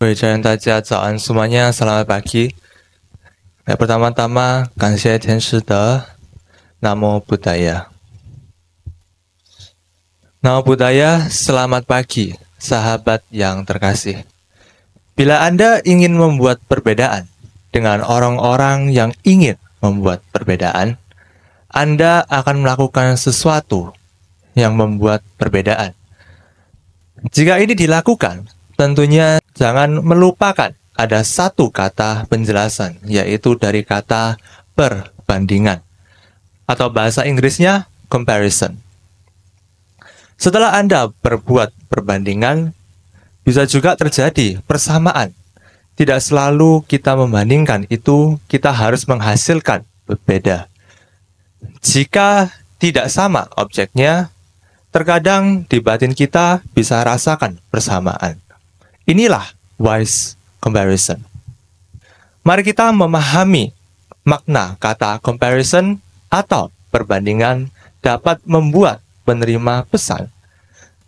各位家人，大家早安semuanya, selamat pagi. Pertama-tama, 感谢天师的 Namo Buddhaya. Namo Buddhaya, selamat pagi, sahabat yang terkasih. Bila Anda ingin membuat perbedaan dengan orang-orang yang ingin membuat perbedaan, Anda akan melakukan sesuatu yang membuat perbedaan. Jika ini dilakukan, tentunya jangan melupakan ada satu kata penjelasan, yaitu dari kata perbandingan, atau bahasa Inggrisnya comparison. Setelah Anda berbuat perbandingan, bisa juga terjadi persamaan. Tidak selalu kita membandingkan itu, kita harus menghasilkan berbeda. Jika tidak sama objeknya, terkadang di batin kita bisa rasakan persamaan. Inilah wise comparison. Mari kita memahami makna kata comparison atau perbandingan dapat membuat penerima pesan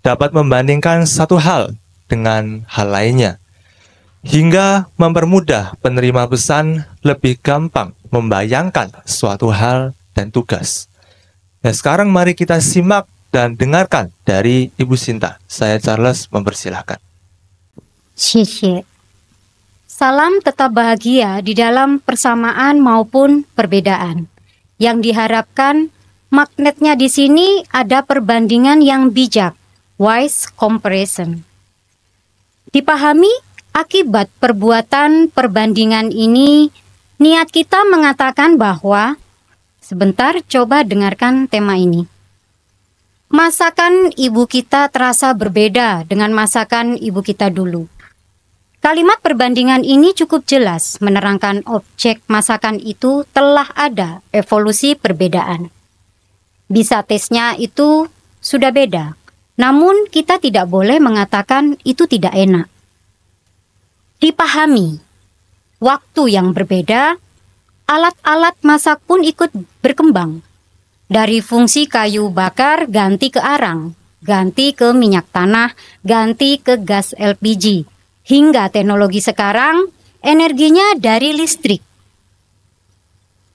dapat membandingkan satu hal dengan hal lainnya, hingga mempermudah penerima pesan lebih gampang membayangkan suatu hal dan tugas. Nah, sekarang mari kita simak dan dengarkan dari Ibu Sinta. Saya Charles mempersilahkan. 谢谢. Salam tetap bahagia di dalam persamaan maupun perbedaan. Yang diharapkan magnetnya di sini ada perbandingan yang bijak, wise comparison. Dipahami akibat perbuatan perbandingan ini, niat kita mengatakan bahwa, sebentar coba dengarkan tema ini. Masakan ibu kita terasa berbeda dengan masakan ibu kita dulu. Kalimat perbandingan ini cukup jelas menerangkan objek masakan itu telah ada evolusi perbedaan. Bisa tesnya itu sudah beda, namun kita tidak boleh mengatakan itu tidak enak. Dipahami, waktu yang berbeda, alat-alat masak pun ikut berkembang. Dari fungsi kayu bakar ganti ke arang, ganti ke minyak tanah, ganti ke gas LPG, hingga teknologi sekarang energinya dari listrik.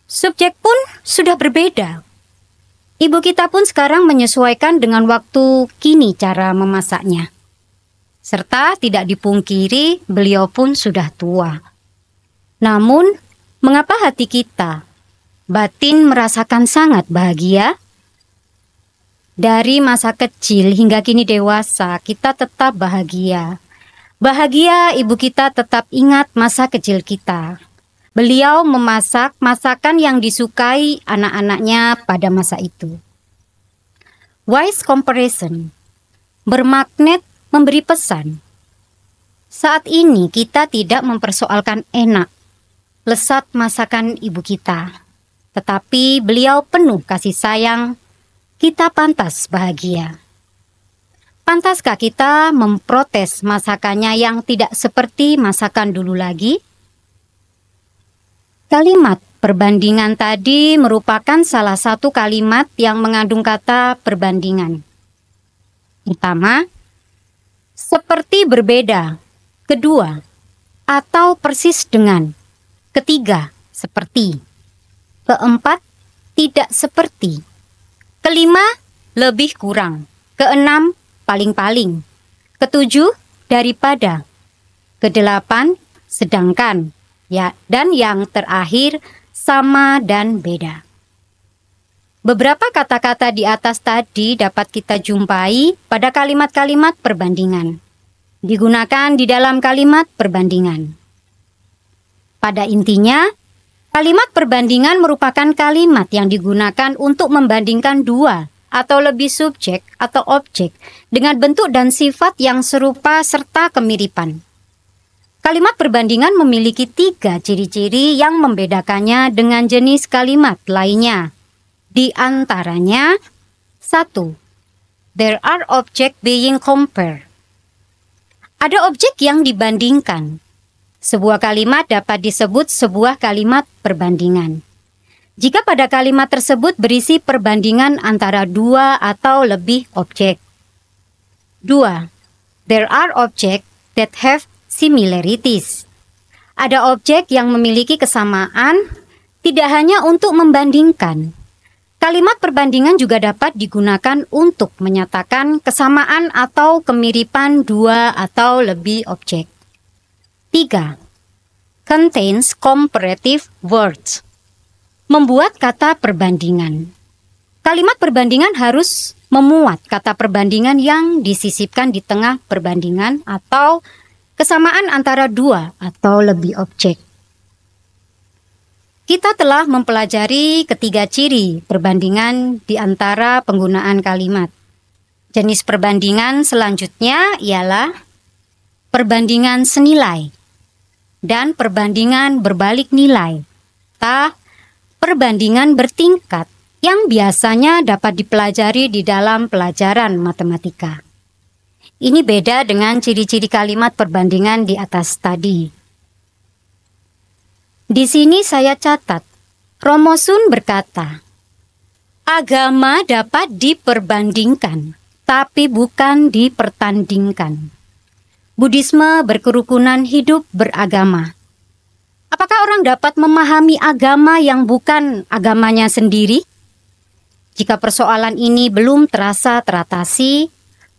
Subjek pun sudah berbeda. Ibu kita pun sekarang menyesuaikan dengan waktu kini cara memasaknya. Serta tidak dipungkiri beliau pun sudah tua. Namun, mengapa hati kita, batin merasakan sangat bahagia? Dari masa kecil hingga kini dewasa, kita tetap bahagia. Bahagia ibu kita tetap ingat masa kecil kita. Beliau memasak masakan yang disukai anak-anaknya pada masa itu. Wise comparison, bermaknet memberi pesan. Saat ini kita tidak mempersoalkan enak, lesat masakan ibu kita. Tetapi beliau penuh kasih sayang, kita pantas bahagia. Pantaskah kita memprotes masakannya yang tidak seperti masakan dulu lagi? Kalimat perbandingan tadi merupakan salah satu kalimat yang mengandung kata perbandingan. Pertama, seperti berbeda. Kedua, atau persis dengan. Ketiga, seperti. Keempat, tidak seperti. Kelima, lebih kurang. Keenam, paling-paling. Ketujuh, daripada. Kedelapan, sedangkan. Ya, dan yang terakhir, sama dan beda. Beberapa kata-kata di atas tadi dapat kita jumpai pada kalimat-kalimat perbandingan. Digunakan di dalam kalimat perbandingan. Pada intinya, kalimat perbandingan merupakan kalimat yang digunakan untuk membandingkan dua atau lebih subjek atau objek dengan bentuk dan sifat yang serupa serta kemiripan. Kalimat perbandingan memiliki 3 ciri-ciri yang membedakannya dengan jenis kalimat lainnya. Di antaranya, 1. There are objects being compared. Ada objek yang dibandingkan. Sebuah kalimat dapat disebut sebuah kalimat perbandingan. Jika pada kalimat tersebut berisi perbandingan antara 2 atau lebih objek. 2. There are objects that have similarities. Ada objek yang memiliki kesamaan tidak hanya untuk membandingkan. Kalimat perbandingan juga dapat digunakan untuk menyatakan kesamaan atau kemiripan dua atau lebih objek. 3. Contains comparative words. Membuat kata perbandingan. Kalimat perbandingan harus memuat kata perbandingan yang disisipkan di tengah perbandingan atau kesamaan antara dua atau lebih objek. Kita telah mempelajari ketiga ciri perbandingan di antara penggunaan kalimat. Jenis perbandingan selanjutnya ialah perbandingan senilai dan perbandingan berbalik nilai, perbandingan bertingkat yang biasanya dapat dipelajari di dalam pelajaran matematika. Ini beda dengan ciri-ciri kalimat perbandingan di atas tadi. Di sini saya catat, Romo Sun berkata, agama dapat diperbandingkan, tapi bukan dipertandingkan. Buddhisme berkerukunan hidup beragama. Apakah orang dapat memahami agama yang bukan agamanya sendiri? Jika persoalan ini belum terasa teratasi,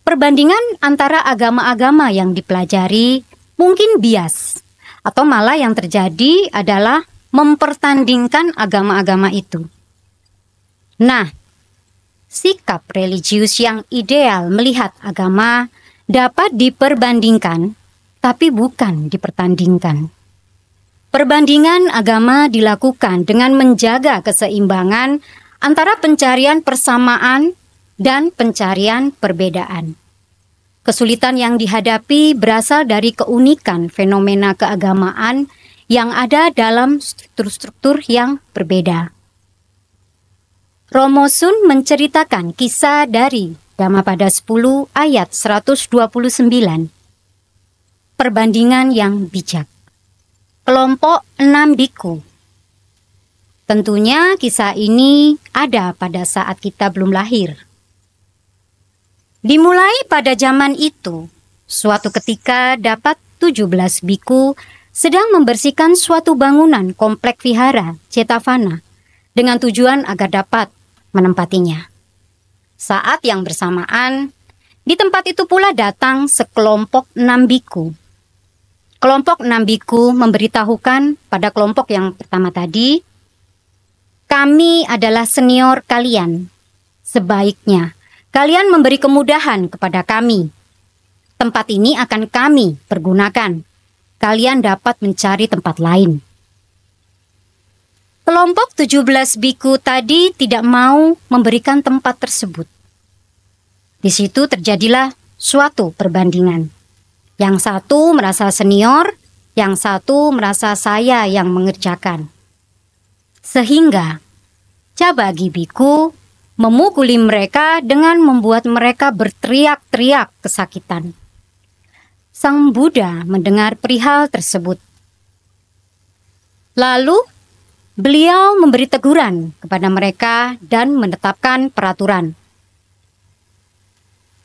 perbandingan antara agama-agama yang dipelajari mungkin bias, atau malah yang terjadi adalah mempertandingkan agama-agama itu. Nah, sikap religius yang ideal melihat agama dapat diperbandingkan, tapi bukan dipertandingkan. Perbandingan agama dilakukan dengan menjaga keseimbangan antara pencarian persamaan dan pencarian perbedaan. Kesulitan yang dihadapi berasal dari keunikan fenomena keagamaan yang ada dalam struktur-struktur yang berbeda. Romo Sun menceritakan kisah dari Dhammapada 10 ayat 129. Perbandingan yang bijak. Kelompok 6 biku. Tentunya kisah ini ada pada saat kita belum lahir. Dimulai pada zaman itu, suatu ketika dapat 17 biku sedang membersihkan suatu bangunan komplek vihara Jetavana dengan tujuan agar dapat menempatinya. Saat yang bersamaan, di tempat itu pula datang sekelompok 6 biku. Kelompok 6 biku memberitahukan pada kelompok yang pertama tadi, kami adalah senior kalian. Sebaiknya kalian memberi kemudahan kepada kami. Tempat ini akan kami pergunakan. Kalian dapat mencari tempat lain. Kelompok 17 biku tadi tidak mau memberikan tempat tersebut. Di situ terjadilah suatu perbandingan. Yang satu merasa senior, yang satu merasa saya yang mengerjakan. Sehingga Cabagi biku memukuli mereka dengan membuat mereka berteriak-teriak kesakitan. Sang Buddha mendengar perihal tersebut. Lalu beliau memberi teguran kepada mereka dan menetapkan peraturan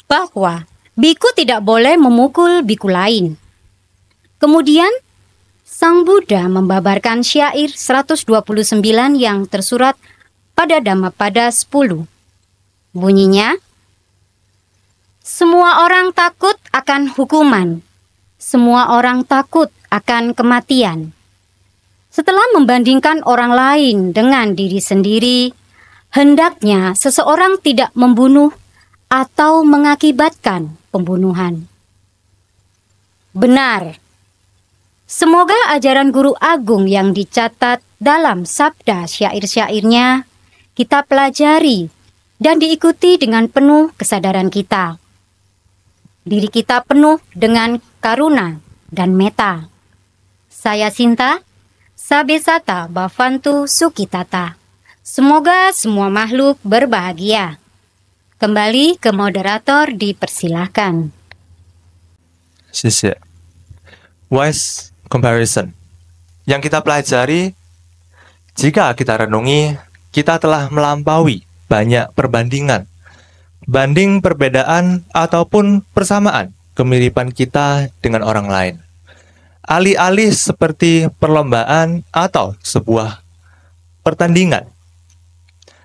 bahwa biku tidak boleh memukul biku lain. Kemudian Sang Buddha membabarkan syair 129 yang tersurat pada Dhammapada 10. Bunyinya, semua orang takut akan hukuman, semua orang takut akan kematian. Setelah membandingkan orang lain dengan diri sendiri, hendaknya seseorang tidak membunuh atau mengakibatkan pembunuhan. Benar. Semoga ajaran Guru Agung yang dicatat dalam sabda syair-syairnya kita pelajari dan diikuti dengan penuh kesadaran kita. Diri kita penuh dengan karuna dan meta. Saya Sinta, Sabesata Bhavantu Sukhitata. Semoga semua makhluk berbahagia. Kembali ke moderator, dipersilahkan. 谢谢。Wise comparison. Yang kita pelajari, jika kita renungi, kita telah melampaui banyak perbandingan, banding perbedaan ataupun persamaan kemiripan kita dengan orang lain. alih-alih seperti perlombaan atau sebuah pertandingan.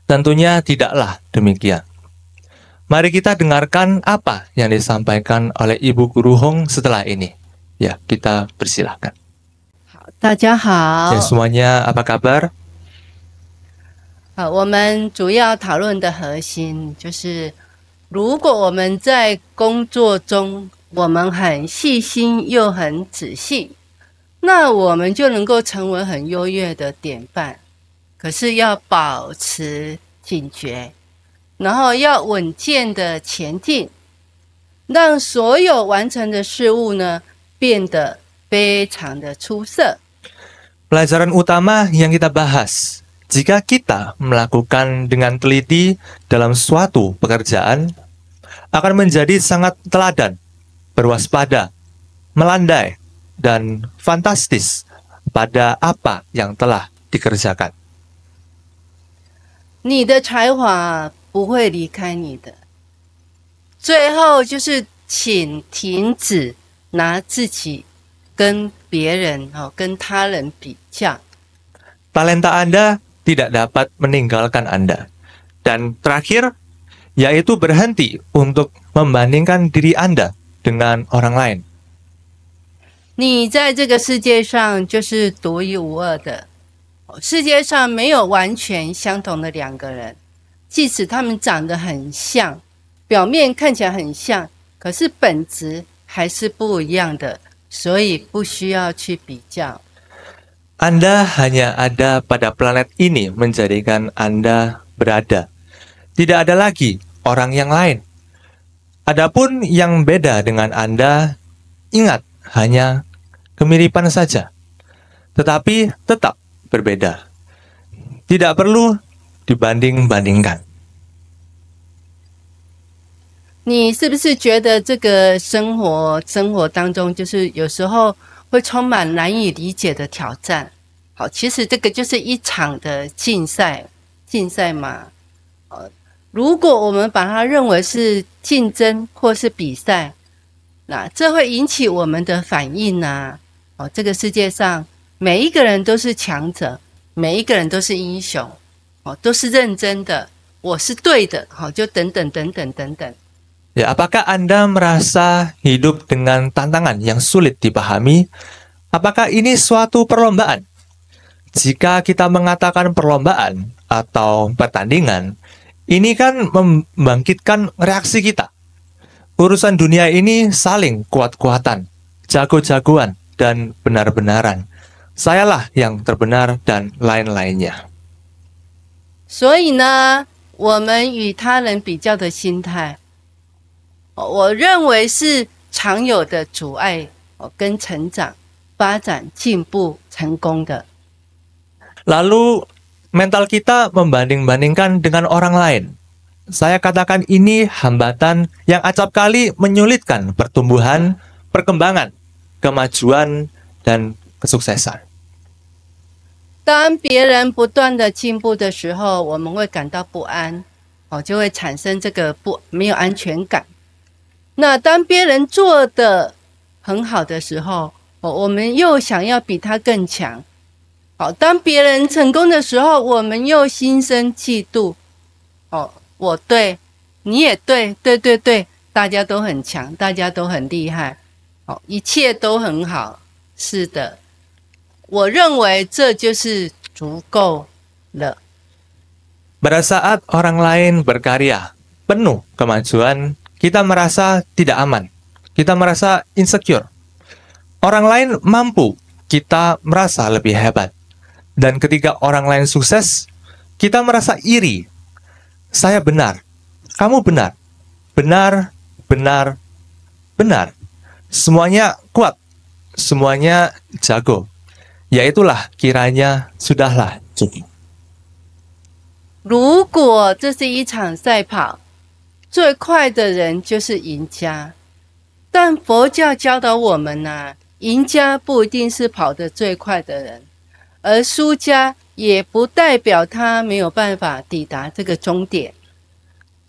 Tentunya tidaklah demikian. Mari kita dengarkan apa yang disampaikan oleh Ibu Guru Hong setelah ini. Ya, kita persilahkan. 大家好 Ya, semuanya apa kabar? 我们主要讨论的核心就是，如果我们在工作中我们很细心又很仔细，那我们就能够成为很优越的典范。可是要保持警觉，然后要稳健的前进，让所有完成的事物呢变得非常的出色。 Pelajaran utama yang kita bahas, jika kita melakukan dengan teliti dalam suatu pekerjaan, akan menjadi sangat teladan, berwaspada, melandai, dan fantastis pada apa yang telah dikerjakan. 你的才华不会离开你的。最后就是请停止拿自己跟别人、跟他人比较。 Talenta Anda tidak dapat meninggalkan Anda. Dan terakhir, yaitu berhenti untuk membandingkan diri Anda dengan orang lain. 你在这个世界上就是独一无二的。世界上没有完全相同的两个人，即使他们长得很像，表面看起来很像，可是本质还是不一样的，所以不需要去比较。 Anda hanya ada pada planet ini menjadikan Anda berada. Tidak ada lagi orang yang lain. Adapun yang beda dengan Anda, ingat, hanya kemiripan saja. Tetapi tetap berbeda. Tidak perlu dibanding-bandingkan. 你是不是觉得这个生活当中，就是有时候会充满难以理解的挑战？好，其实这个就是一场的竞赛嘛。如果我们把它认为是竞争或是比赛，那这会引起我们的反应啊。这个世界上每一个人都是强者，每一个人都是英雄，都是认真的，我是对的，就等等等等等等。 Ya, apakah Anda merasa hidup dengan tantangan yang sulit dipahami? Apakah ini suatu perlombaan? Jika kita mengatakan perlombaan atau pertandingan, ini kan membangkitkan reaksi kita. Urusan dunia ini saling kuat-kuatan, jago-jagoan, dan benar-benaran. Sayalah yang terbenar dan lain-lainnya. 所以呢，我们与他人比较的心态，我认为是常有的阻碍跟成长、发展、进步、成功的。 Lalu mental kita membanding-bandingkan dengan orang lain. Saya katakan ini hambatan yang acap kali menyulitkan pertumbuhan, perkembangan, kemajuan, dan kesuksesan. 当别人不断的进步的时候，我们会感到不安，就会产生这个没有安全感。那当别人做的很好的时候，我们又想要比他更强。当别人成功的时候，我们又心生嫉妒。我对，你也对，对，大家都很强，大家都很厉害，一切都很好。是的。 我认为这就是足够了。 Pada saat orang lain berkarya, penuh kemajuan, kita merasa tidak aman. Kita merasa insecure. Orang lain mampu, kita merasa lebih hebat. Dan ketika orang lain sukses, kita merasa iri. Saya benar, kamu benar. Benar, benar, benar. Semuanya kuat, semuanya jago. Ya itulah kiranya sudahlah cukup. 如果这是一场赛跑，最快的人就是赢家。但佛教教导我们呢，赢家不一定是跑得最快的人，而输家也不代表他没有办法抵达这个终点。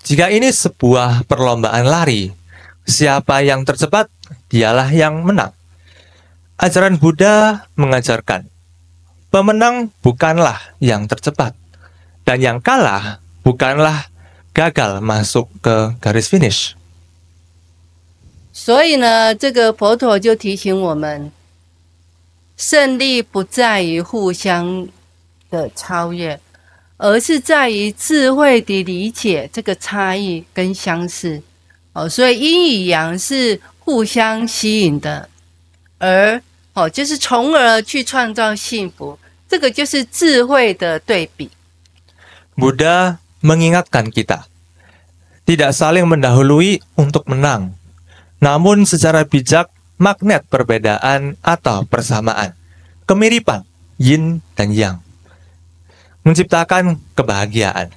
Jika ini sebuah perlombaan lari, siapa yang tercepat, dialah yang menang. Ajaran Buddha mengajarkan, pemenang bukanlah yang tercepat, dan yang kalah bukanlah gagal masuk ke garis finish. 所以呢，这个佛陀就提醒我们，胜利不在于互相的超越，而是在于智慧的理解这个差异跟相似。所以阴与阳是互相吸引的，而就是从而去创造幸福，这个就是智慧的对比。 Buddha mengingatkan kita, tidak saling mendahului untuk menang, namun secara bijak magnet perbedaan atau persamaan, kemiripan yin dan yang, menciptakan kebahagiaan.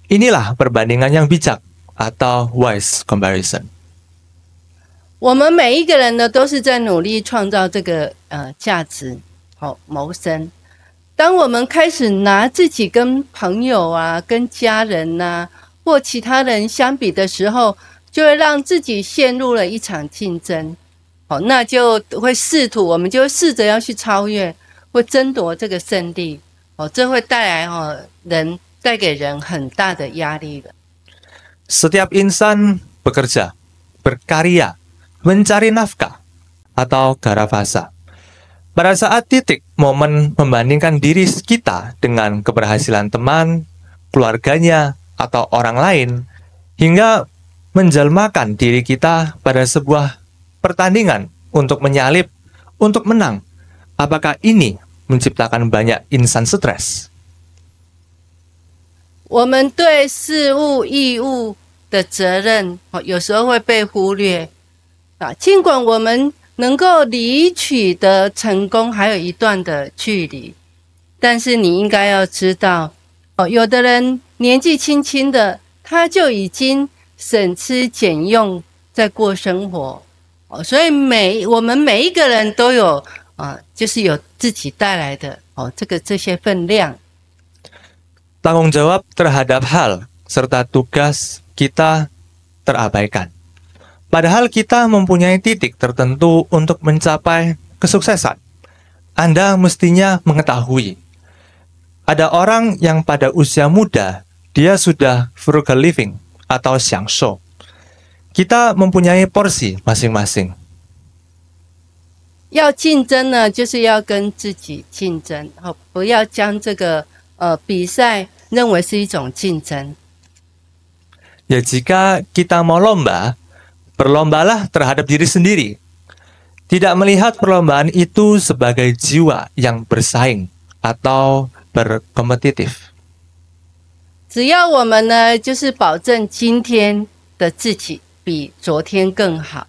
Inilah perbandingan yang bijak atau wise comparison. 我们每一个人呢，都是在努力创造这个价值，谋生。当我们开始拿自己跟朋友啊、跟家人呐、或其他人相比的时候，就会让自己陷入了一场竞争。那就会我们就会试着要去超越，会争夺这个胜利。这会带给人很大的压力的。 Setiap insan bekerja, berkarya, mencari nafkah, atau garavasa. Pada saat titik momen membandingkan diri kita dengan keberhasilan teman, keluarganya, atau orang lain, hingga menjelmakan diri kita pada sebuah pertandingan untuk menyalip, untuk menang. Apakah ini menciptakan banyak insan stres? 我们对事物义务的责任，有时候会被忽略啊。尽管我们能够离取得成功还有一段的距离，但是你应该要知道，有的人年纪轻轻的，他就已经省吃俭用在过生活，所以我们每一个人都有就是有自己带来的这些分量。 Tanggung jawab terhadap hal serta tugas kita terabaikan. Padahal kita mempunyai titik tertentu untuk mencapai kesuksesan. Anda mestinya mengetahui, ada orang yang pada usia muda, dia sudah frugal living atau xiangshou. Kita mempunyai porsi masing-masing. 要竞争呢，就是要跟自己竞争，不要将这个比赛认为是一种竞争。 Ya jika kita mau lomba, berlombalah terhadap diri sendiri. Tidak melihat perlombaan itu sebagai jiwa yang bersaing atau berkompetitif. 只要我们呢，就是保证今天的自己比昨天更好。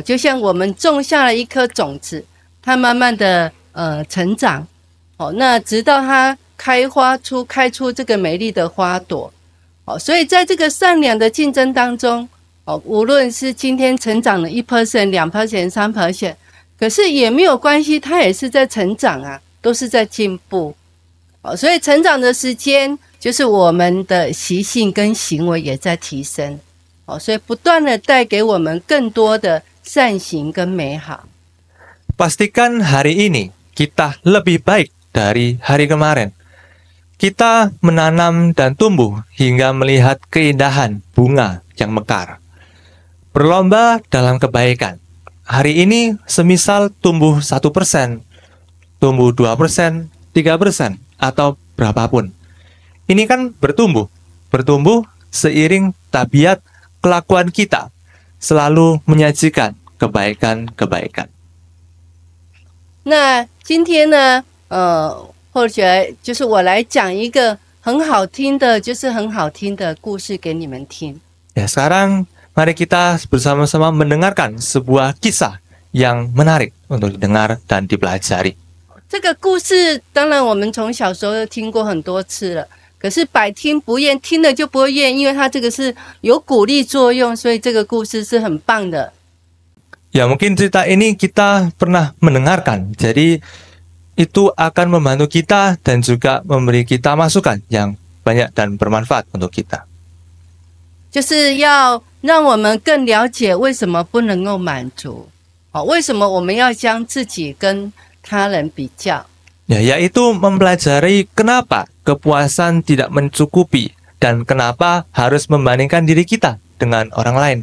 就像我们种下了一颗种子，它慢慢的成长，那直到它开出这个美丽的花朵。所以在这个善良的竞争当中，无论是今天成长了1%、2%、3%，可是也没有关系，它也是在成长啊，都是在进步。所以成长的时间，就是我们的习性跟行为也在提升。所以不断的带给我们更多的善行跟美好。 Pastikan hari ini kita lebih baik dari hari kemarin. Kita menanam dan tumbuh hingga melihat keindahan bunga yang mekar. Berlomba dalam kebaikan. Hari ini semisal tumbuh 1%, tumbuh 2%, 3%, atau berapapun. Ini kan bertumbuh seiring tabiat kelakuan kita selalu menyajikan kebaikan-kebaikan. 那今天呢，或者就是我来讲一个很好听的故事给你们听。 Ya, sekarang mari kita bersama-sama mendengarkan sebuah kisah yang menarik untuk didengar dan dipelajari. 这个故事当然我们从小时候就听过很多次了，可是百听不厌，听了就不会厌，因为它这个是有鼓励作用，所以这个故事是很棒的。 Ya, mungkin cerita ini kita pernah mendengarkan, jadi itu akan membantu kita dan juga memberi kita masukan yang banyak dan bermanfaat untuk kita. 就是要让我们更了解为什么不能够满足，为什么我们要将自己跟他人比较？ Ya, yaitu mempelajari kenapa kepuasan tidak mencukupi dan kenapa harus membandingkan diri kita dengan orang lain.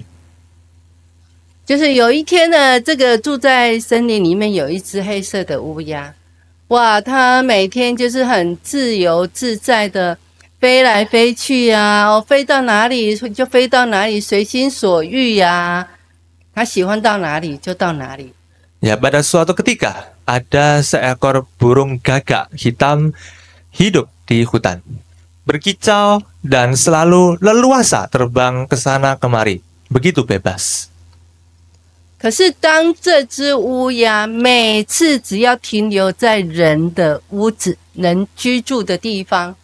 就是有一天呢，这个住在森林里面有一只黑色的乌鸦，哇，它每天就是很自由自在的飞来飞去啊，飞到哪里就飞到哪里，随心所欲呀，它喜欢到哪里就到哪里。 Ya, pada suatu ketika ada seekor burung gagak hitam hidup di hutan, berkicau dan selalu leluasa terbang ke sana kemari, begitu bebas. 可是当这只乌鸦每次只要停留在人的屋子、人居住的地方，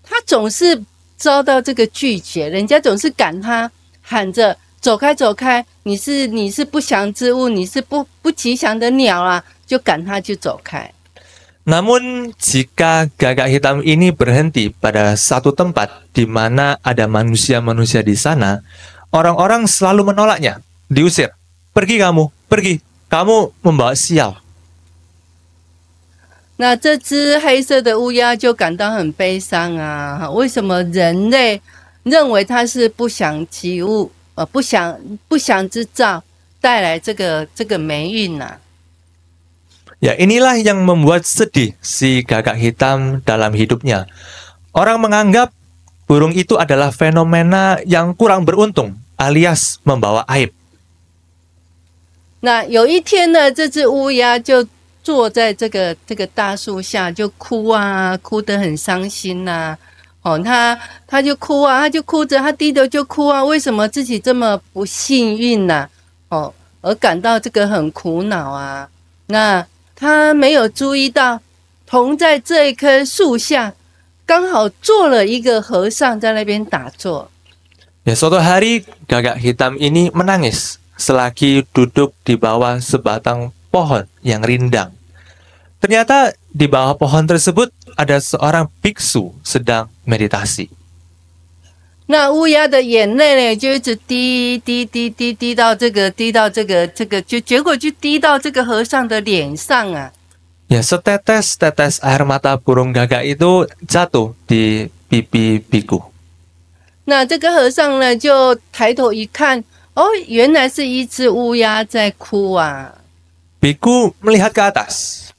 它总是遭到这个拒绝，人家总是赶它，喊着走开走开，你是不祥之物，你是不吉祥的鸟啊，就赶它去走开。 Namun, jika gagak hitam ini berhenti pada satu tempat di mana ada manusia-manusia di sana, orang-orang selalu menolaknya, diusir. Pergi kamu, pergi. Kamu membawa sial. 那这只黑色的乌鸦就感到很悲伤啊！为什么人类认为它是不祥之物，不祥之兆，带来这个霉运啊？ Ya, inilah yang membuat sedih si gagak hitam dalam hidupnya. Orang menganggap burung itu adalah fenomena yang kurang beruntung, alias membawa aib. 那有一天呢，这只乌鸦就坐在这个大树下，就哭啊，哭得很伤心呐、他就哭啊，他就哭着，他低头就哭啊，为什么自己这么不幸运呐、而感到这个很苦恼啊。那他没有注意到，同在这一棵树下，刚好坐了一个和尚在那边打坐。 Ya, suatu hari gagak hitam ini menangis selagi duduk di bawah sebatang pohon yang rindang. Ternyata di bawah pohon tersebut ada seorang biksu sedang meditasi. 那乌鸦的眼泪呢，就一直滴到这个，就结果就滴到这个和尚的脸上啊。 Ya, setetes-tetes air mata burung gagak itu jatuh di pipi biku. 那这个和尚呢，就抬头一看，哦，原来是一只乌鸦在哭啊。 Biku melihat ke atas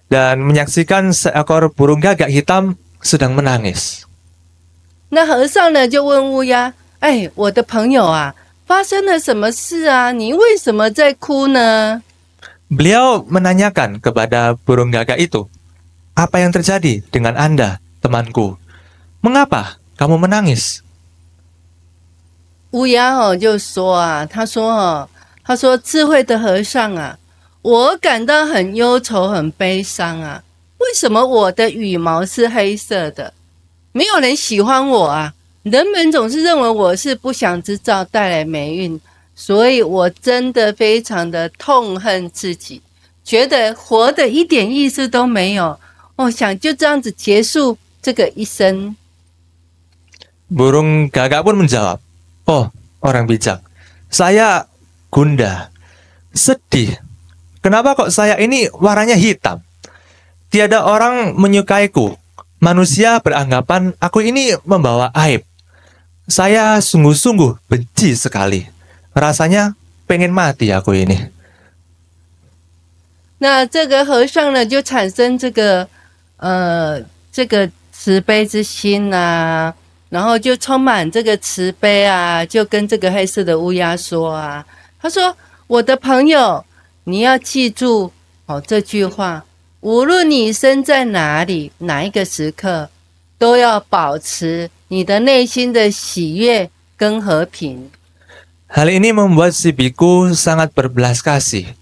dan menyaksikan seekor burung gagak hitam sedang menangis. 那和尚呢，就问乌鸦：“哎，我的朋友啊，发生了什么事啊？你为什么在哭呢？” Beliau menanyakan kepada burung gagak itu, "Apa yang terjadi dengan Anda, temanku? Mengapa kamu menangis?" 乌鸦就说啊，他说智慧的和尚啊，我感到很忧愁、很悲伤啊。为什么我的羽毛是黑色的？没有人喜欢我啊！人们总是认为我是不祥之兆，带来霉运，所以我真的非常的痛恨自己，觉得活的一点意思都没有。想就这样子结束这个一生。 Burung gagak pun menjawab, "Oh, orang bijak. Saya gundah, sedih. Kenapa kok saya ini warnanya hitam? Tiada orang menyukaiku. Manusia beranggapan aku ini membawa aib. Saya sungguh-sungguh benci sekali. Rasanya pengen mati aku ini." 那这个和尚呢，就产生这个慈悲之心啊，然后就充满这个慈悲啊，就跟这个黑色的乌鸦说啊，他说：“我的朋友，你要记住这句话，无论你身在哪里，哪一个时刻，都要保持你的内心的喜悦跟和平。” Hal ini membuat si biku sangat berbelas kasih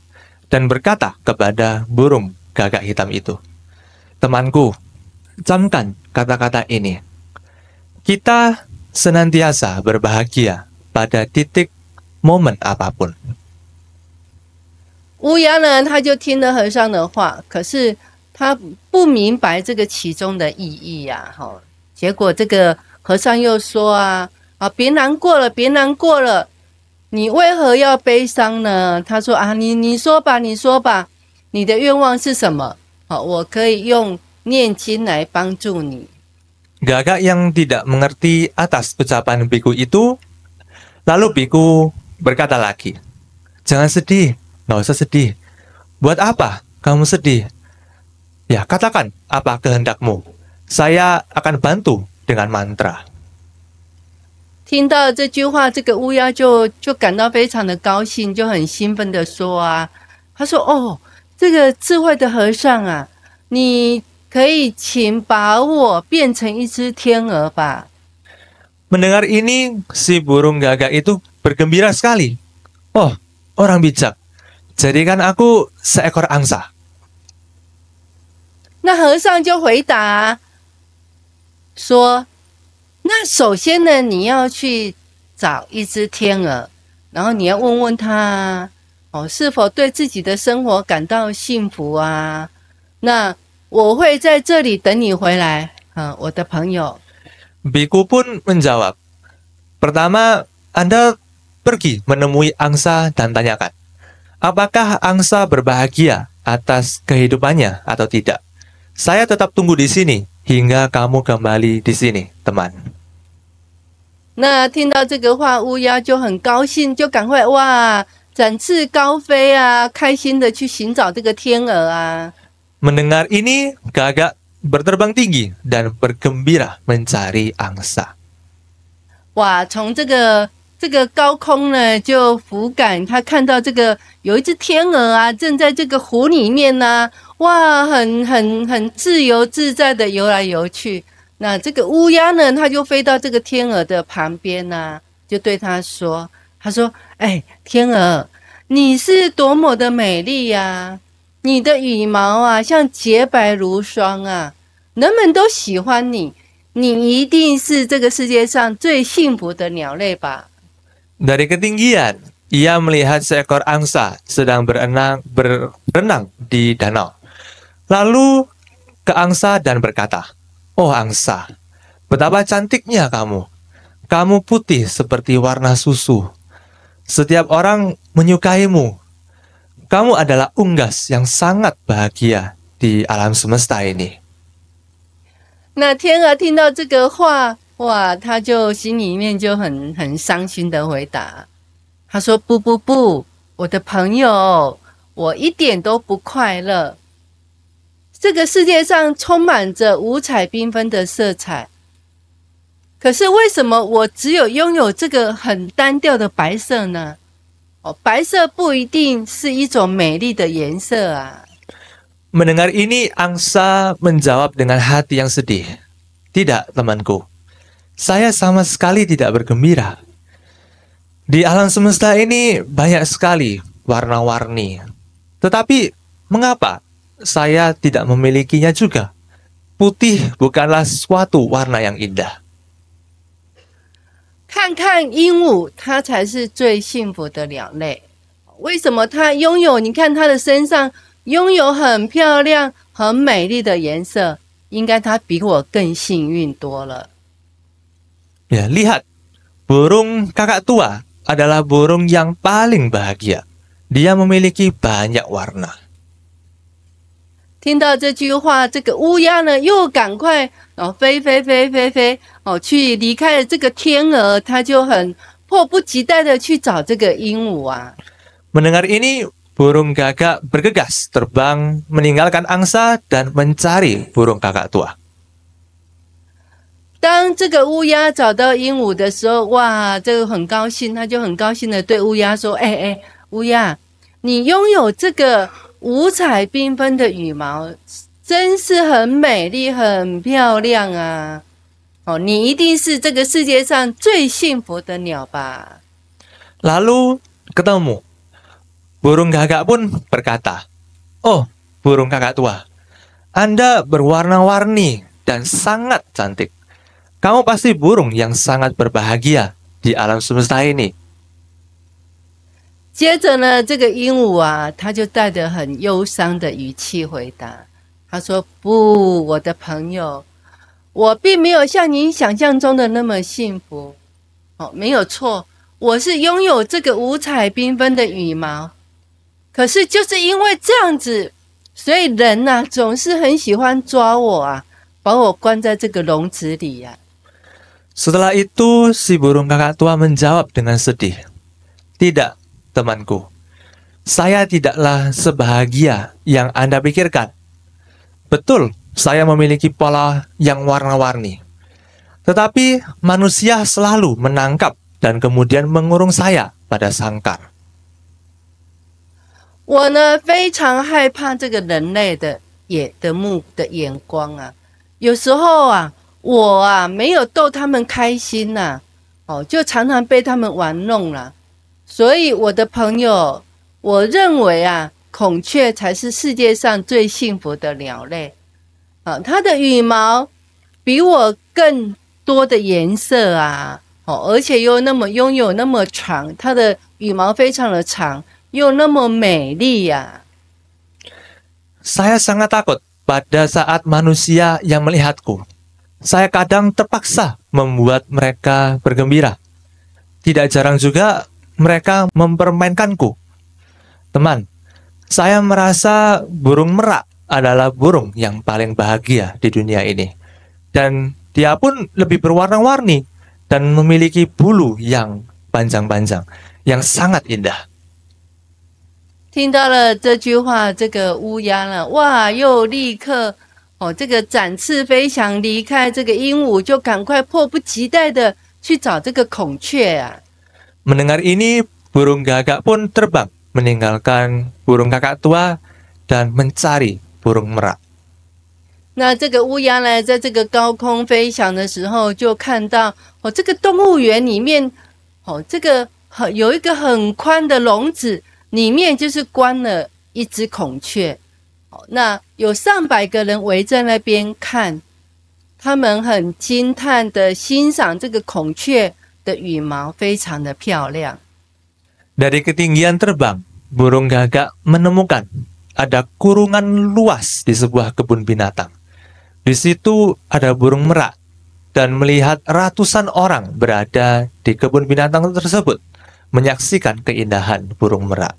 dan berkata kepada burung gagak hitam itu, "Temanku, camkan kata-kata ini. Kita senantiasa berbahagia pada titik momen apapun." 乌鸦呢，他就听了和尚的话，可是他不明白这个其中的意义呀，结果这个和尚又说啊，别难过了，别难过了，你为何要悲伤呢？他说啊，你说吧，你说吧，你的愿望是什么？好，我可以用念经来帮助你。 Gagak yang tidak mengerti atas ucapan biku itu, lalu biku berkata lagi, "Jangan sedih, nggak usah sedih. Buat apa kamu sedih? Ya, katakan apa kehendakmu. Saya akan bantu dengan mantra." 听到这句话，这个乌鸦就感到非常的高兴，就很兴奋的说啊，他说：“哦，这个智慧的和尚啊，你可以请把我变成一只天鹅吧。” Mendengar ini, si burung gagak itu bergembira sekali. "Oh, orang bijak, jadikan aku seekor angsa." 那和尚就回答说：“那首先呢，你要去找一只天鹅，然后你要问问他哦，是否对自己的生活感到幸福啊？那我会在这里等你回来啊，我的朋友。” Biku pun menjawab, "Pertama, Anda pergi menemui angsa dan tanyakan, apakah angsa berbahagia atas kehidupannya atau tidak? Saya tetap tunggu di sini hingga kamu kembali di sini, teman." 那听到这个话，乌鸦就很高兴，就赶快哇，展翅高飞啊，开心的去寻找这个天鹅啊。 Mendengar ini, gagak berterbang tinggi dan bergembira mencari angsa. 哇，从这个高空呢，就俯瞰，他看到这个有一只天鹅啊，正在这个湖里面呢、哇，很自由自在的游来游去。那这个乌鸦呢，它就飞到这个天鹅的旁边呢、就对它说：“他说，哎，天鹅，你是多么的美丽呀！你的羽毛啊，像洁白如霜啊，人们都喜欢你。你一定是这个世界上最幸福的鸟类吧？” Dari ketinggian, ia melihat seekor angsa sedang berenang di danau. Lalu ke angsa dan berkata, "Oh angsa, betapa cantiknya kamu. Kamu putih seperti warna susu. Setiap orang menyukaimu. Kamu adalah unggas yang sangat bahagia di alam semesta ini." 那天鹅听到这个话，哇，他就心里面就很伤心的回答，他说：“不不不，我的朋友，我一点都不快乐。这个世界上充满着五彩缤纷的色彩，可是为什么我只有拥有这个很单调的白色呢？哦，白色不一定是一种美丽的颜色啊。” Mendengar ini, angsa menjawab dengan hati yang sedih. "Tidak, temanku. Saya sama sekali tidak bergembira. Di alam semesta ini banyak sekali warna-warni. Tetapi mengapa saya tidak memilikinya juga? Putih bukanlah suatu warna yang indah." 看看鹦鹉，它才是最幸福的鸟类。为什么它拥有？你看它的身上拥有很漂亮、很美丽的颜色，应该它比我更幸运多了。 Ya, lihat. Burung kakak tua adalah burung yang paling bahagia. Dia memiliki banyak warna. 听到这句话，这个乌鸦呢又赶快飞去离开了这个天鹅，它就很迫不及待的去找这个鹦鹉啊。 Mendengar ini, burung gagak bergegas terbang meninggalkan angsa dan mencari burung kakak tua. 当这个乌鸦找到鹦鹉的时候，哇，这个很高兴，他就很高兴的对乌鸦说：“哎，乌鸦，你拥有这个五彩缤纷的羽毛，真是很美丽、很漂亮啊！哦，你一定是这个世界上最幸福的鸟吧？” Lalu ketemu. Burung gagak pun berkata, "Oh, burung kakak tua, Anda berwarna-warni dan sangat cantik. Kamu pasti burung yang sangat berbahagia di alam semesta ini." 接着呢，这个鹦鹉啊，他就带着很忧伤的语气回答，他说：“不，我的朋友，我并没有像您想象中的那么幸福。哦，没有错，我是拥有这个五彩缤纷的羽毛，可是就是因为这样子，所以人啊总是很喜欢抓我啊，把我关在这个笼子里啊。Setelah itu, si burung kakak tua menjawab dengan sedih, "Tidak, temanku. Saya tidaklah sebahagia yang Anda pikirkan. Betul, saya memiliki pola yang warna-warni. Tetapi manusia selalu menangkap dan kemudian mengurung saya pada sangkar." 我呢非常害怕这个人类的眼光啊，有时候啊，我啊没有逗他们开心呐，就常常被他们玩弄了。所以我的朋友，我认为啊，孔雀才是世界上最幸福的鸟类啊，它的羽毛比我更多的颜色啊，而且又拥有那么长，它的羽毛非常的长，又那么美丽呀。Saya sangat takut pada saat manusia yang melihatku. Saya kadang terpaksa membuat mereka bergembira. Tidak jarang juga mereka mempermainkanku. Teman, saya merasa burung merak adalah burung yang paling bahagia di dunia ini. Dan dia pun lebih berwarna-warni dan memiliki bulu yang panjang-panjang, yang sangat indah. 听到了这句话，这个乌鸦呢，哇，又立刻这个展翅飞翔，离开这个鹦鹉，就赶快迫不及待的去找这个孔雀啊。Mendengar ini, burung gagak pun terbang, meninggalkan burung kakak tua dan mencari burung merak. 那这个乌鸦呢，在这个高空飞翔的时候，就看到这个动物园里面这个有一个很宽的笼子，里面就是关了一只孔雀。那有上百个人围在那边看，他们很惊叹的欣赏这个孔雀的羽毛非常的漂亮。 Dari ketinggian terbang, burung gagak menemukan ada kurungan luas di sebuah kebun binatang. Di situ ada burung merak dan melihat ratusan orang berada di kebun binatang tersebut menyaksikan keindahan burung merak.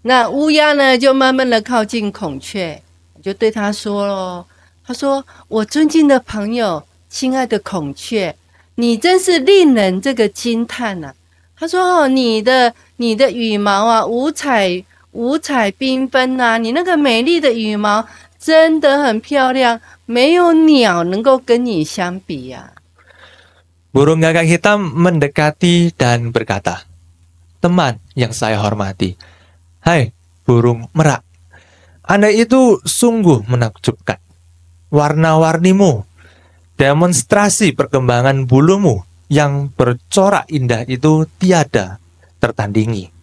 那乌鸦呢，就慢慢的靠近孔雀，就对他说咯，他说：“我尊敬的朋友，亲爱的孔雀，你真是令人这个惊叹啊！”他说：“你的羽毛啊，五彩缤纷啊，你那个美丽的羽毛真的很漂亮，没有鸟能够跟你相比呀。” Burung gagak hitam mendekati dan berkata, "Teman yang saya hormati, hai burung merak, Anda itu sungguh menakjubkan. Warna-warnimu, demonstrasi perkembangan bulumu yang bercorak indah itu tiada tertandingi."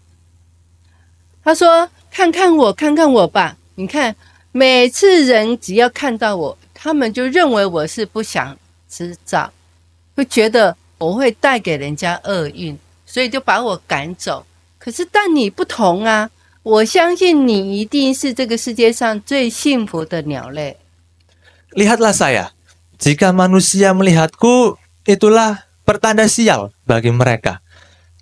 他说：“看看我吧，你看，每次人只要看到我，他们就认为我是不祥之兆，会觉得我会带给人家厄运，所以就把我赶走。可是但你不同啊，我相信你一定是这个世界上最幸福的鸟类。” Lihatlah saya, jika manusia melihatku, itulah pertanda sial bagi mereka.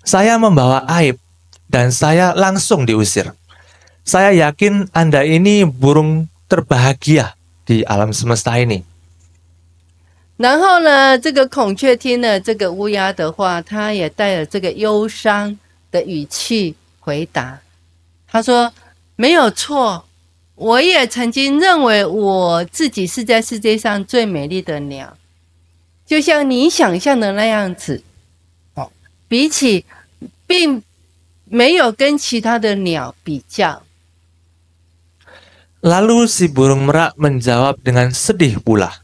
Saya membawa aib dan saya langsung diusir. Saya yakin Anda ini burung terbahagia di alam semesta ini. 然后呢，这个孔雀听了这个乌鸦的话，它也带着这个忧伤的语气回答。他说：“没有错，我也曾经认为我自己是在世界上最美丽的鸟，就像你想象的那样子。比起，并没有跟其他的鸟比较。” Lalu si burung merak menjawab dengan sedih pula,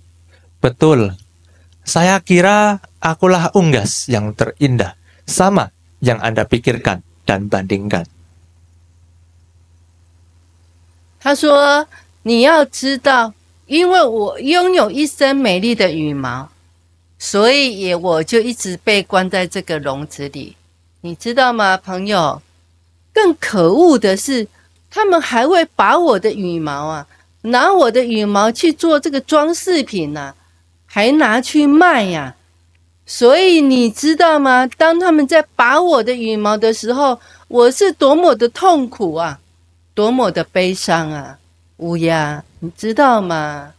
"Betul, saya kira akulah unggas yang terindah, sama yang Anda pikirkan dan bandingkan." 他说：“你要知道，因为我拥有一身美丽的羽毛，所以我就一直被关在这个笼子里。你知道吗，朋友？更可恶的是，他们还会把我的羽毛啊，拿我的羽毛去做这个装饰品啊，还拿去卖呀。所以你知道吗？当他们在拔我的羽毛的时候，我是多么的痛苦啊，多么的悲伤啊，乌鸦，你知道吗？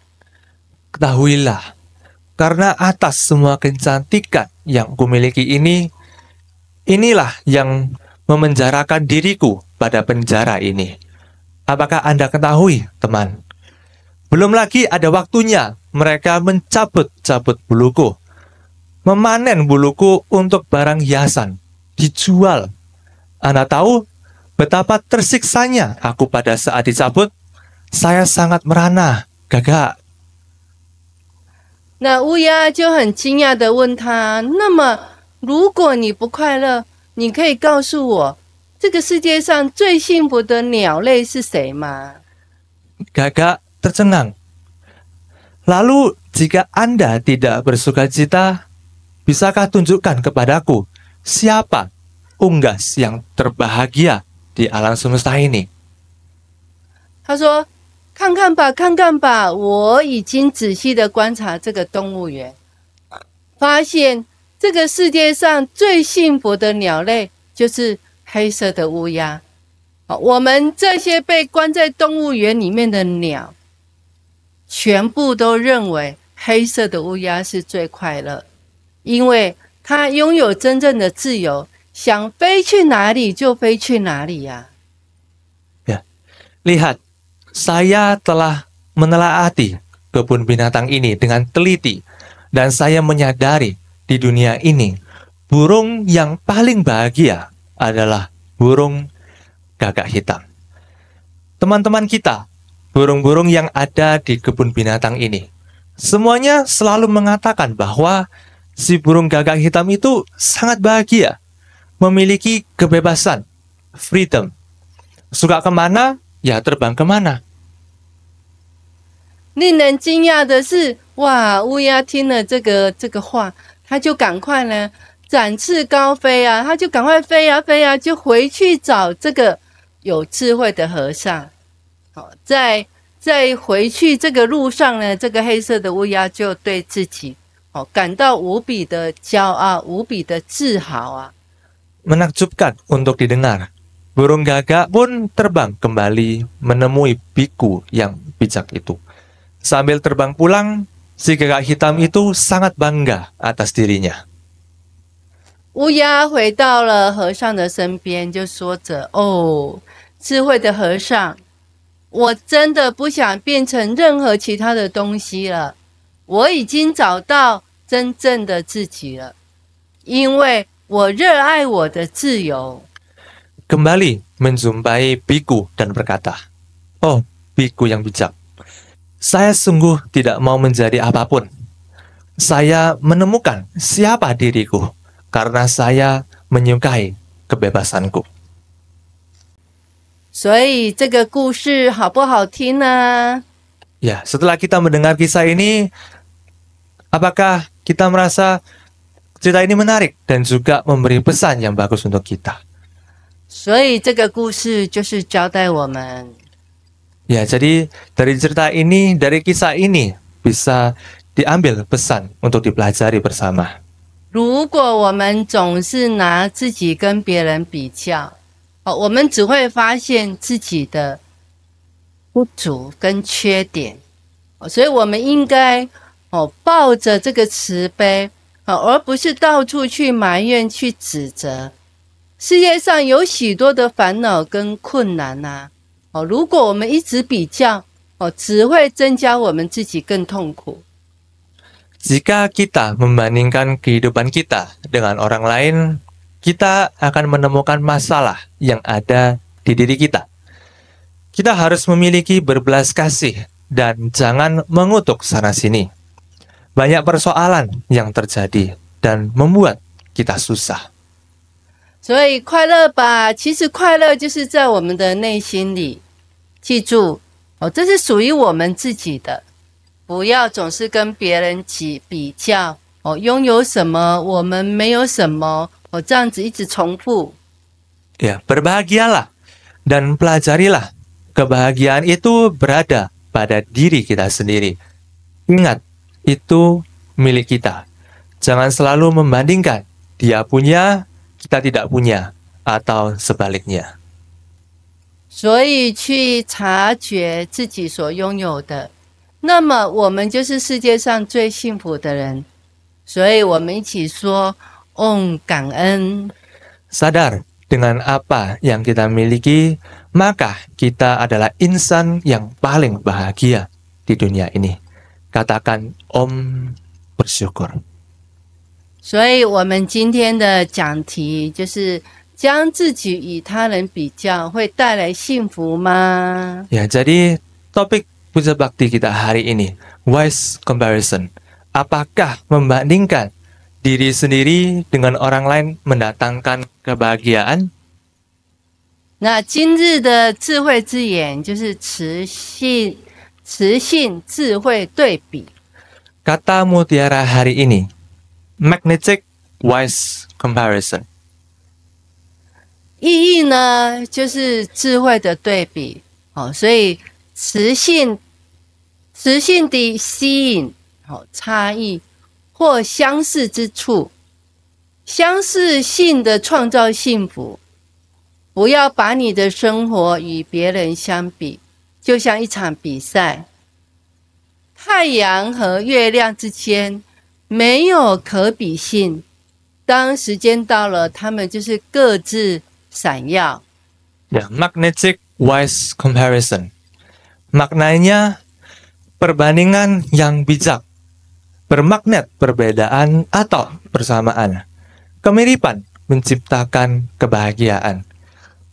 Ketahuilah, karena atas semua kecantikan yang kumiliki ini, inilah yang memenjarakan diriku pada penjara ini. Apakah Anda ketahui, teman? Belum lagi ada waktunya mereka mencabut-cabut buluku, memanen buluku untuk barang hiasan, dijual. Anda tahu betapa tersiksanya aku pada saat dicabut? Saya sangat merana, gagak. 那乌鸦就很惊讶地问他：“那么，如果你不快乐，你可以告诉我，这个世界上最幸福的鸟类是谁吗？” Gagak tercengang. Lalu, jika Anda tidak bersuka cita, bisakah tunjukkan kepadaku siapa unggas yang terbahagia di alam semesta ini? 他说：“看看吧，看看吧，我已经仔细地观察这个动物园，发现这个世界上最幸福的鸟类就是黑色的乌鸦。我们这些被关在动物园里面的鸟，全部都认为黑色的乌鸦是最快乐，因为它拥有真正的自由，想飞去哪里就飞去哪里呀。” Ya, lihat. Saya telah menelaati kebun binatang ini dengan teliti, dan saya menyadari di dunia ini burung yang paling bahagia adalah burung gagak hitam. Teman-teman kita, burung-burung yang ada di kebun binatang ini, semuanya selalu mengatakan bahwa si burung gagak hitam itu sangat bahagia, memiliki kebebasan, freedom. Suka kemana, ya terbang kemana. 令人惊讶的是，哇！乌鸦听了这个话，它就赶快呢展翅高飞啊，它就赶快飞啊飞啊，就回去找这个有智慧的和尚。好，在回去这个路上呢，这个黑色的乌鸦就对自己感到无比的骄傲，无比的自豪啊。 Menakjubkan untuk didengar. Burung gagak pun terbang kembali menemui biku yang bijak itu. Sambil terbang pulang, si gagak hitam itu sangat bangga atas dirinya. 乌鸦回到了和尚的身边，就说着：“哦，智慧的和尚，我真的不想变成任何其他的东西了。我已经找到真正的自己了，因为我热爱我的自由。” Kembali menjumpai biku dan berkata, "Oh, biku yang bijak. Saya sungguh tidak mau menjadi apapun. Saya menemukan siapa diriku karena saya menyukai kebebasanku." 所以这个故事好不好听呢？ Ya, setelah kita mendengar kisah ini, apakah kita merasa cerita ini menarik dan juga memberi pesan yang bagus untuk kita? 所以这个故事就是交代我们， Ya, jadi dari cerita ini, dari kisah ini bisa diambil pesan untuk dipelajari bersama. 如果我们总是拿自己跟别人比较，我们只会发现自己的不足跟缺点，所以我们应该抱着这个慈悲，而不是到处去埋怨、去指责。世界上有许多的烦恼跟困难呐，如果我们一直比较，只会增加我们自己更痛苦。 Jika kita membandingkan kehidupan kita dengan orang lain, kita akan menemukan masalah yang ada di diri kita. Kita harus memiliki berbelas kasih dan jangan mengutuk sana-sini. Banyak persoalan yang terjadi dan membuat kita susah. 所以快乐吧，其实快乐就是在我们的内心里。记住，这是属于我们自己的，不要总是跟别人比较。拥有什么我们没有什么，这样子一直重复。 Ya, berbahagialah dan pelajarilah. Kebahagiaan itu berada pada diri kita sendiri. Ingat, itu milik kita. Jangan selalu membandingkan dia punya, kita tidak punya, atau sebaliknya. 所以去察觉自己所拥有的，那么我们就是世界上最幸福的人。所以我们一起说感恩。 Sadar dengan apa yang kita miliki, maka kita adalah insan yang paling bahagia di dunia ini. Katakan Om bersyukur. 所以我们今天的讲题就是将自己与他人比较会带来幸福吗？ Ya, jadi topik puja bakti kita hari ini, wise comparison. Apakah membandingkan diri sendiri dengan orang lain mendatangkan kebahagiaan? 那今日的智慧之言就是磁性智慧对比。 Kata mutiara hari ini, magnetic wise comparison. 意义呢，就是智慧的对比。所以磁性的吸引，差异或相似之处，相似性的创造幸福。不要把你的生活与别人相比，就像一场比赛，太阳和月亮之间没有可比性。当时间到了，他们就是各自闪耀。 Ya, magnetic wise comparison. Maknanya perbandingan yang bijak, bermagnet perbedaan atau persamaan. Kemiripan menciptakan kebahagiaan.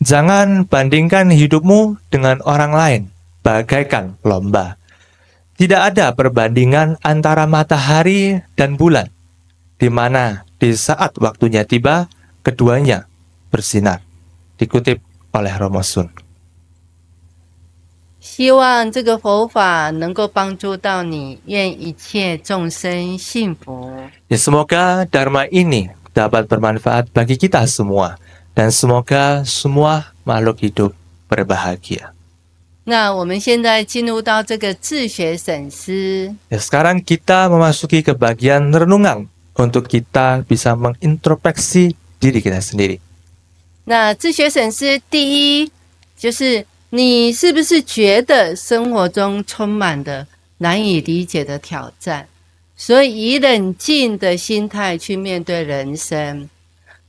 Jangan bandingkan hidupmu dengan orang lain, bagaikan lomba. Tidak ada perbandingan antara matahari dan bulan, di mana di saat waktunya tiba, keduanya bersinar. Dikutip oleh Romo Sun. 希望这个佛法能够帮助到你，愿一切众生幸福。 Ya, semoga Dharma ini dapat bermanfaat bagi kita semua, dan semoga semua makhluk hidup berbahagia. 那我们现在进入到这个自学审思。 Ya, sekarang kita memasuki ke bagian renungan untuk kita bisa mengintrospeksi diri kita sendiri. 那自学审思第一就是你是不是觉得生活中充满了难以理解的挑战，所以以冷静的心态去面对人生，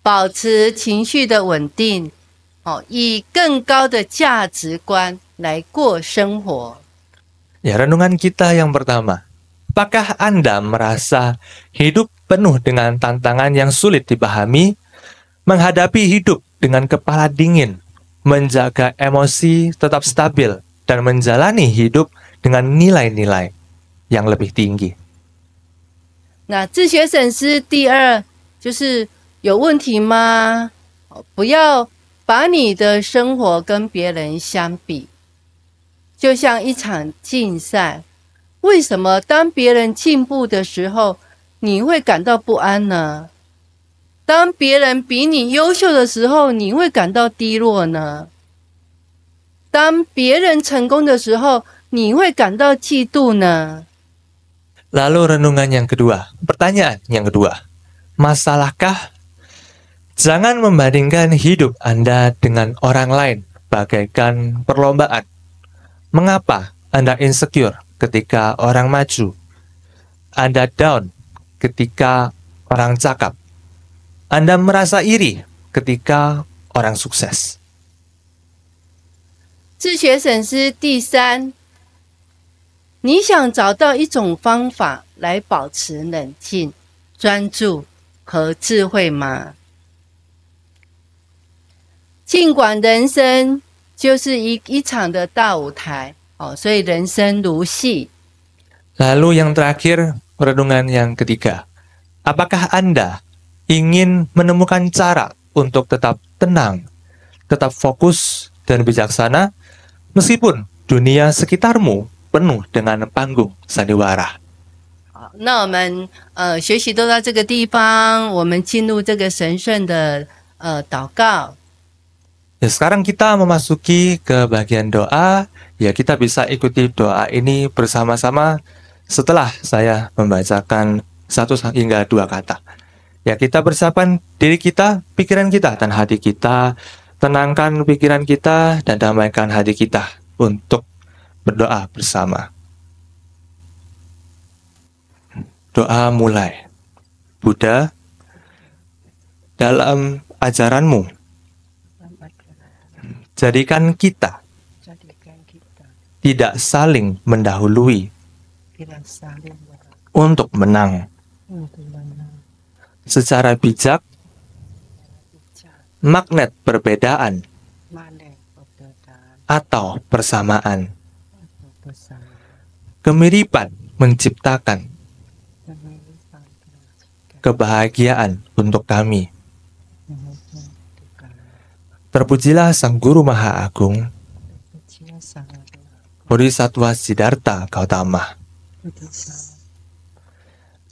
保持情绪的稳定，以更高的价值观来过生活。 Ya, renungan kita yang pertama. Apakah Anda merasa hidup penuh dengan tantangan yang sulit dipahami, menghadapi hidup dengan kepala dingin, menjaga emosi tetap stabil, dan menjalani hidup dengan nilai-nilai yang lebih tinggi? 那自学审思第二就是有问题吗？不要把你的生活跟别人相比，就像一场竞赛。为什么当别人进步的时候，你会感到不安呢？当别人比你优秀的时候，你会感到低落呢？当别人成功的时候，你会感到嫉妒呢？ Lalu renungan yang kedua, pertanyaan yang kedua. Masalahkah? Jangan membandingkan hidup Anda dengan orang lain bagaikan perlombaan. Mengapa Anda insecure ketika orang maju? Anda down ketika orang cakap. Anda merasa iri ketika orang sukses. 自学审思第三，你想找到一种方法来保持冷静、专注和智慧吗？尽管人生就是一场的大舞台，所以人生如戏。 Lalu yang terakhir, renungan yang ketiga. Apakah Anda ingin menemukan cara untuk tetap tenang, tetap fokus dan bijaksana, meskipun dunia sekitarmu penuh dengan panggung sandiwara? 那我们学习都到这个地方，我们进入这个神圣的祷告。 Ya, sekarang kita memasuki ke bagian doa. Ya, kita bisa ikuti doa ini bersama-sama setelah saya membacakan 1 hingga 2 kata. Ya, kita persiapkan diri kita, pikiran kita, dan hati kita. Tenangkan pikiran kita dan damaikan hati kita untuk berdoa bersama. Doa mulai. Buddha, dalam ajaranmu, jadikan kita tidak saling mendahului untuk menang secara bijak. Magnet perbedaan atau persamaan, kemiripan menciptakan kebahagiaan untuk kami. Terpujilah Sang Guru Maha Agung, Bodhisattva Siddhartha Gautama.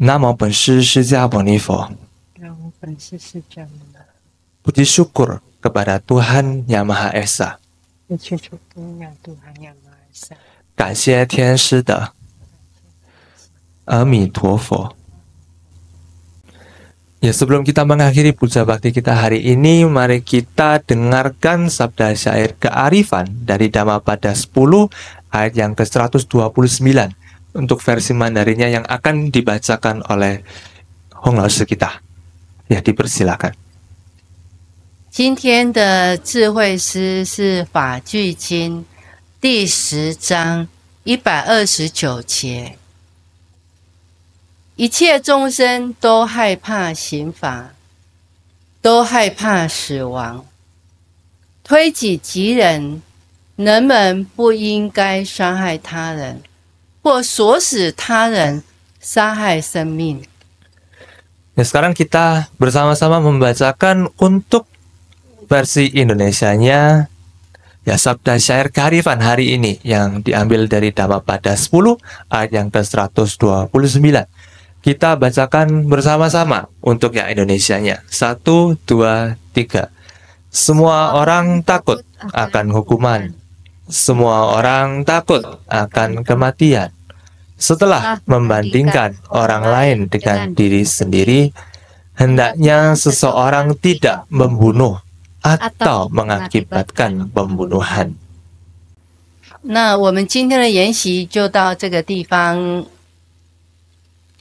Namo Benshi释迦牟尼佛. Puji syukur kepada Tuhan Yang Maha Esa. 感谢天师的阿弥陀佛. Ya, sebelum kita mengakhiri puja bakti kita hari ini, mari kita dengarkan sabda syair kearifan dari Dhammapada 10 ayat yang ke-129 untuk versi Mandarinnya yang akan dibacakan oleh Hong Laoshi kita. Ya, dipersilakan. 今天的智慧诗是《法句经》第10章129节。一切众生都害怕刑法，都害怕死亡。推己及人，人们不应该伤害他人，或唆使他人杀害生命。 Ya, sekarang kita bersama-sama membacakan untuk versi Indonesianya, ya, sabda syair kearifan hari ini yang diambil dari Dhammapada 10 ayat yang ke-129. Kita bacakan bersama-sama untuk yang Indonesianya. 1, 2, 3. Semua orang takut akan hukuman. Semua orang takut akan kematian. Setelah membandingkan orang lain dengan diri sendiri, hendaknya seseorang tidak membunuh atau mengakibatkan pembunuhan. 那我们今天的研习就到这个地方。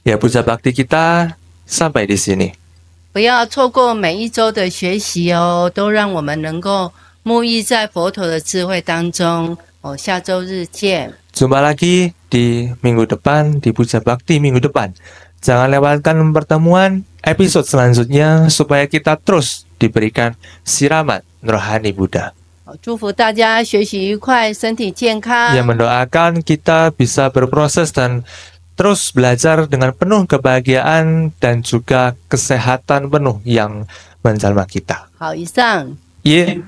Ya, puja bakti kita sampai di sini. 不要错过每一周的学习哦，都让我们能够沐浴在佛陀的智慧当中。下周日见。 Jumpa lagi di minggu depan, di puja bakti minggu depan. Jangan lewatkan pertemuan episode selanjutnya supaya kita terus diberikan siramat rohani Buddha. 祝福大家学习愉快，身体健康。 Yang mendoakan kita bisa berproses dan terus belajar dengan penuh kebahagiaan dan juga kesehatan penuh yang menjalma kita. 好，以上。Ye.